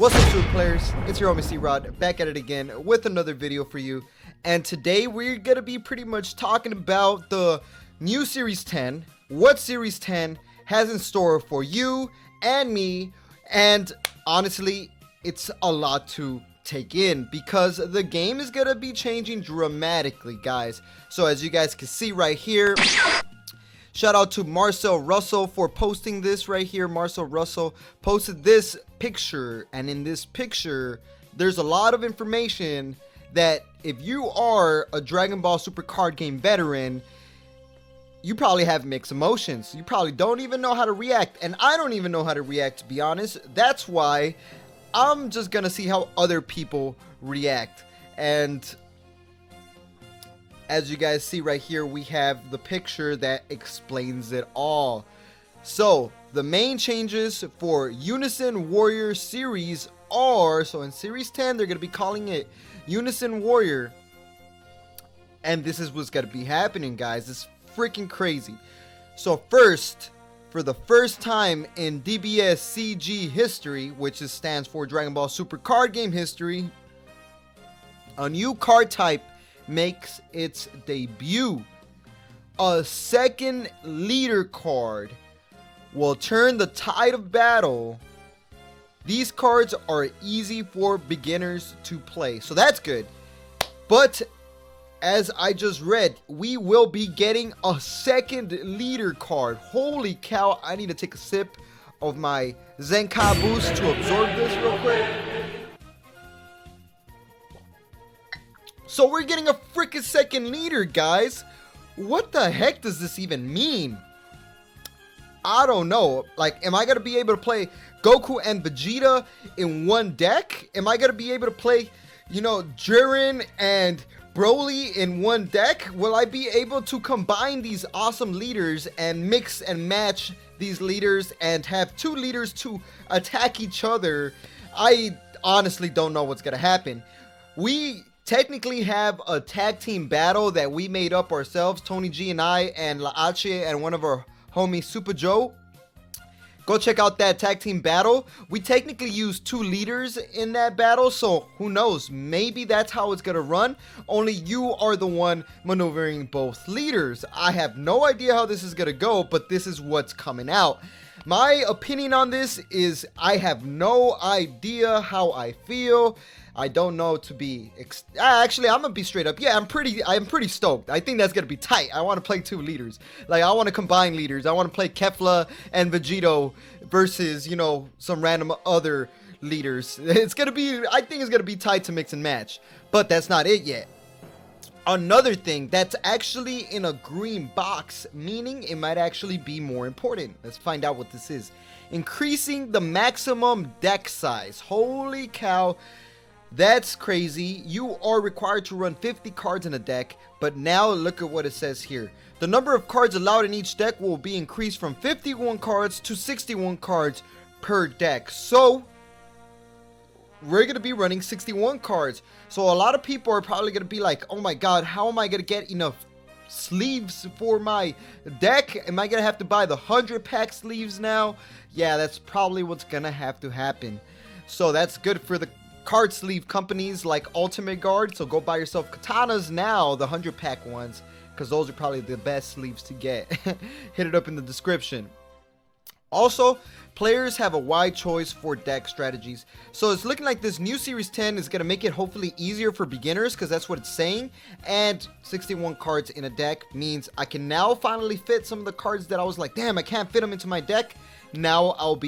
What's up, Super Players? It's your homie C-Rod, back at it again with another video for you. And today we're gonna be pretty much talking about the new Series 10, what Series 10 has in store for you and me, and honestly, it's a lot to take in because the game is gonna be changing dramatically, guys. So as you guys can see right here, shout out to Marcel Russell for posting this right here. Marcel Russell posted this picture, and in this picture there's a lot of information that if you are a Dragon Ball Super card game veteran, you probably have mixed emotions. You probably don't even know how to react, and I don't even know how to react, to be honest. That's why I'm just gonna see how other people react. And as you guys see right here, we have the picture that explains it all. So the main changes for Unison Warrior series are, so in Series 10 they're going to be calling it Unison Warrior, and this is what's going to be happening, guys. It's freaking crazy. So first, for the first time in DBS CG history, which stands for Dragon Ball Super card game history, a new card type makes its debut. A second leader card will turn the tide of battle. These cards are easy for beginners to play, so that's good. But as I just read, we will be getting a second leader card. Holy cow, I need to take a sip of my Zenkai Boost to absorb this real quick. So we're getting a freaking second leader, guys. What the heck does this even mean? I don't know. Like, am I going to be able to play Goku and Vegeta in one deck? Am I going to be able to play, Jiren and Broly in one deck? Will I be able to combine these awesome leaders and mix and match these leaders and have two leaders to attack each other? I honestly don't know what's going to happen. We technically have a tag team battle that we made up ourselves, Tony G and I, and Laache and one of our homies, Super Joe. Go check out that tag team battle. We technically used two leaders in that battle, so who knows, maybe that's how it's gonna run. Only you are the one maneuvering both leaders. I have no idea how this is gonna go, but this is what's coming out. My opinion on this is I have no idea how I feel. I don't know to be actually, I'm gonna be straight up. Yeah, I'm pretty stoked. I think that's gonna be tight. I want to play two leaders. Like, I want to combine leaders. I want to play Kefla and Vegito versus, some random other leaders. It's gonna be, I think it's gonna be tight to mix and match. But that's not it yet. Another thing that's actually in a green box, meaning it might actually be more important. Let's find out what this is. Increasing the maximum deck size. Holy cow. That's crazy. You are required to run 50 cards in a deck, but now look at what it says here. The number of cards allowed in each deck will be increased from 51 cards to 61 cards per deck. So we're going to be running 61 cards. So a lot of people are probably going to be like, oh my god, how am I going to get enough sleeves for my deck? Am I going to have to buy the 100-pack sleeves now? Yeah, that's probably what's going to have to happen. So that's good for the card sleeve companies like Ultimate Guard. So go buy yourself katanas now, the 100-pack ones, because those are probably the best sleeves to get. Hit it up in the description. Also, players have a wide choice for deck strategies. So it's looking like this new Series 10 is going to make it hopefully easier for beginners, because that's what it's saying. And 61 cards in a deck means I can now finally fit some of the cards that I was like, damn, I can't fit them into my deck. Now I'll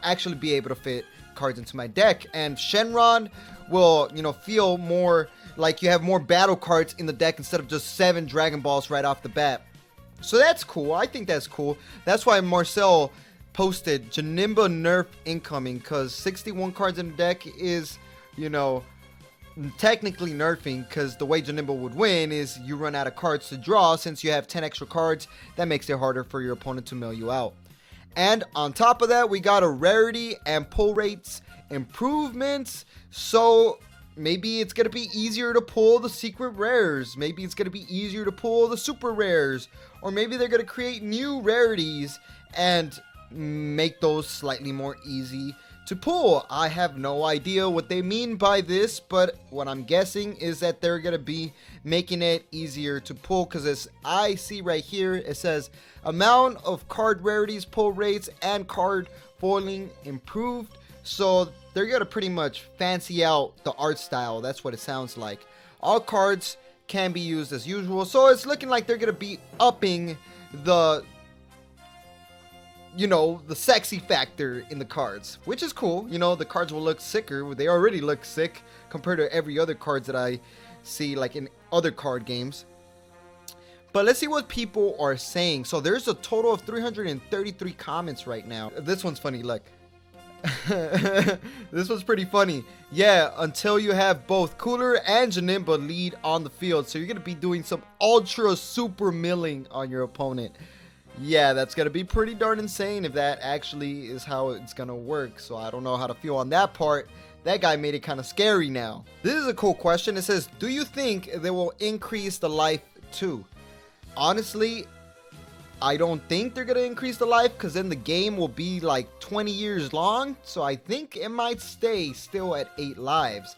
actually be able to fit cards into my deck, and Shenron will, feel more like you have more battle cards in the deck instead of just 7 Dragon Balls right off the bat. So that's cool. I think that's cool. That's why Marcel posted Janemba nerf incoming, because 61 cards in the deck is, technically nerfing, because the way Janemba would win is you run out of cards to draw. Since you have 10 extra cards, that makes it harder for your opponent to mill you out. And on top of that, we got a rarity and pull rates improvements. So maybe it's going to be easier to pull the secret rares. Maybe it's going to be easier to pull the super rares. Or maybe they're going to create new rarities and make those slightly more easy to pull. I have no idea what they mean by this, but what I'm guessing is that they're gonna be making it easier to pull, because as I see right here, it says amount of card rarities, pull rates, and card foiling improved. So they're gonna pretty much fancy out the art style. That's what it sounds like. All cards can be used as usual, so it's looking like they're gonna be upping the, you know, the sexy factor in the cards, which is cool. You know, the cards will look sicker. They already look sick compared to every other cards that I see like in other card games. But let's see what people are saying. So there's a total of 333 comments right now. This one's funny, look. This was pretty funny. Yeah, until you have both Cooler and Janemba lead on the field, so you're gonna be doing some ultra super milling on your opponent. Yeah, that's gonna be pretty darn insane if that actually is how it's gonna work. So I don't know how to feel on that part. That guy made it kind of scary now. This is a cool question. It says, do you think they will increase the life too? Honestly, I don't think they're gonna increase the life, because then the game will be like 20 years long. So I think it might stay still at 8 lives.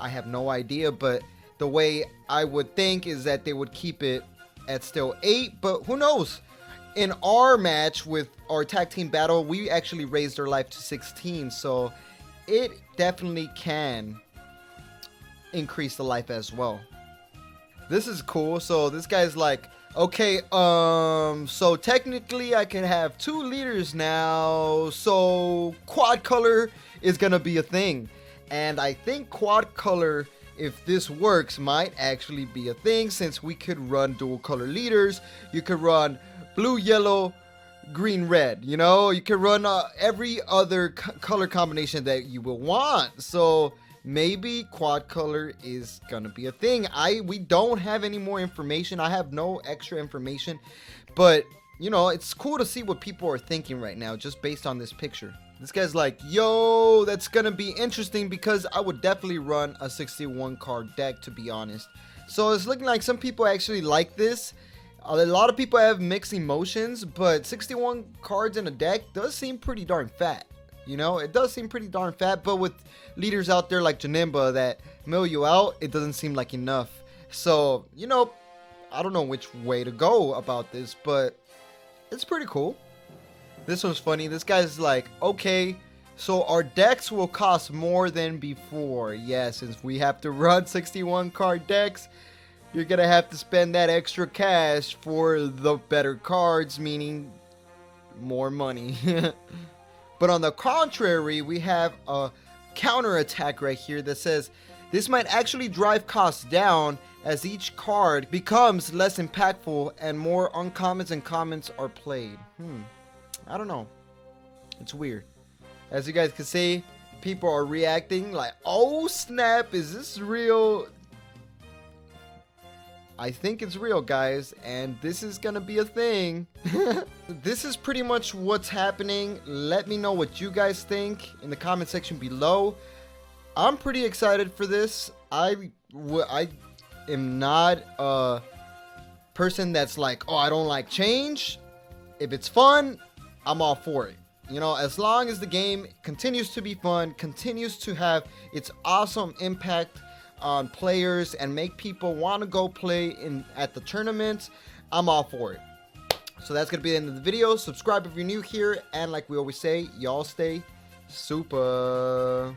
I have no idea, but the way I would think is that they would keep it at still 8, but who knows? In our match with our tag team battle, we actually raised their life to 16, so it definitely can increase the life as well. This is cool. So this guy's like, okay, so technically I can have 2 leaders now, so quad color is gonna be a thing. And I think quad color, if this works, might actually be a thing, since we could run dual color leaders. You could run blue, yellow, green, red. You know, you can run every other color combination that you will want. So maybe quad color is gonna be a thing. We don't have any more information. I have no extra information, but you know, it's cool to see what people are thinking right now just based on this picture. This guy's like, yo, that's gonna be interesting, because I would definitely run a 61 card deck, to be honest. So it's looking like some people actually like this. A lot of people have mixed emotions, but 61 cards in a deck does seem pretty darn fat. You know, it does seem pretty darn fat, but with leaders out there like Janemba that mill you out, it doesn't seem like enough. So, you know, I don't know which way to go about this, but it's pretty cool. This one's funny. This guy's like, okay, so our decks will cost more than before. Yeah, since we have to run 61 card decks, you're gonna have to spend that extra cash for the better cards, meaning more money. But on the contrary, we have a counter attack right here that says this might actually drive costs down, as each card becomes less impactful and more uncommons and commons are played. I don't know. It's weird. As you guys can see, people are reacting like, oh snap, is this real? I think it's real, guys, and this is gonna be a thing. This is pretty much what's happening. Let me know what you guys think in the comment section below. I'm pretty excited for this. I am not a person that's like, oh, I don't like change. If it's fun, I'm all for it. You know, as long as the game continues to be fun, continues to have its awesome impact on players and make people want to go play at the tournaments, I'm all for it. So that's gonna be the end of the video. Subscribe if you're new here, and like we always say, y'all stay super.